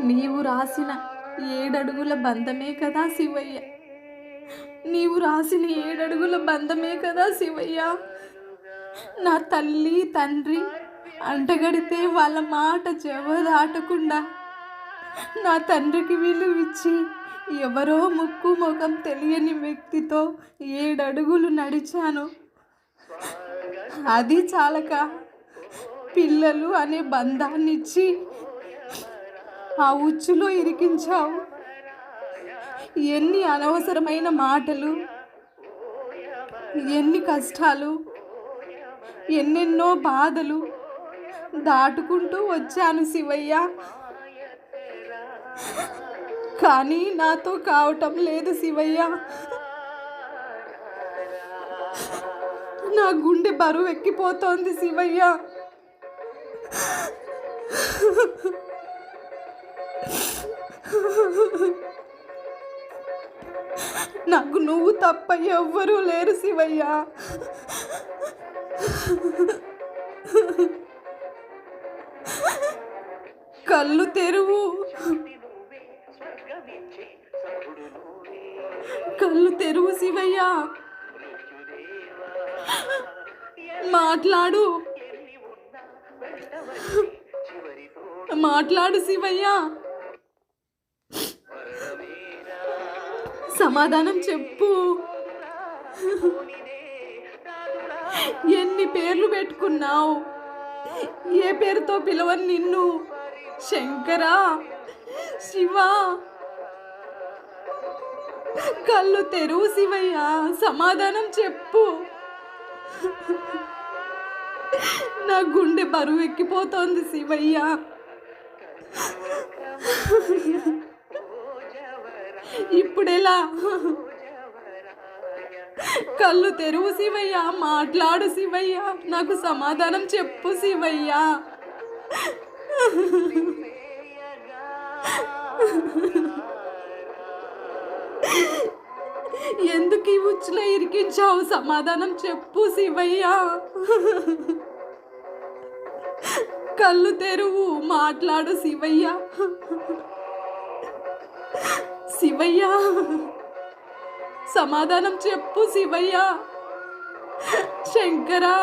నీవు రాసిన 7 అడుగుల బంధమే కదా శివయ్య. నీవు రాసిన 7 అడుగుల బంధమే కదా శివయ్య. నా తల్లి తండ్రి అంటగడితే వాళ్ళ మాట జవదాటకుండా నా తండ్రికి విలువిచ్చి ఎవరో ముక్కు ముఖం తెలియని వ్యక్తితో 7 అడుగులు నడిచాను. అది చాలక పిల్లలు అనే బంధాన్నిచ్చి ఆ ఉచ్చులో ఇరికించావు. ఎన్ని అనవసరమైన మాటలు, ఎన్ని కష్టాలు, ఎన్నెన్నో బాధలు దాటుకుంటూ వచ్చాను శివయ్య. కానీ నాతో కావటం లేదు శివయ్య. నా గుండె బరువు ఎక్కిపోతోంది శివయ్య. నాకు నువ్వు తప్ప ఎవ్వరూ లేరు శివయ్య. కళ్ళు తెరువు, కళ్ళు తెరువు శివయ్య. మాట్లాడు, మాట్లాడు శివయ్య. సమాధానం చెప్పు. ఎన్ని పేర్లు పెట్టుకున్నావు? ఏ పేరుతో పిలవని నిన్ను? శంకరా, శివ. కళ్ళు తెరువు శివయ్య. సమాధానం చెప్పు. నా గుండె బరువు ఎక్కిపోతోంది శివయ్య. ఇప్పుడెలా? కళ్ళు తెరువు శివయ్య. మాట్లాడు శివయ్య. నాకు సమాధానం చెప్పు శివయ్య. ఎందుకు ఈ ఉచ్చులో ఇరికించావు? సమాధానం చెప్పు శివయ్య. కళ్ళు తెరువు. మాట్లాడు శివయ్య. శివయ్య, సమాధానం చెప్పు శివయ్య. శంకరా.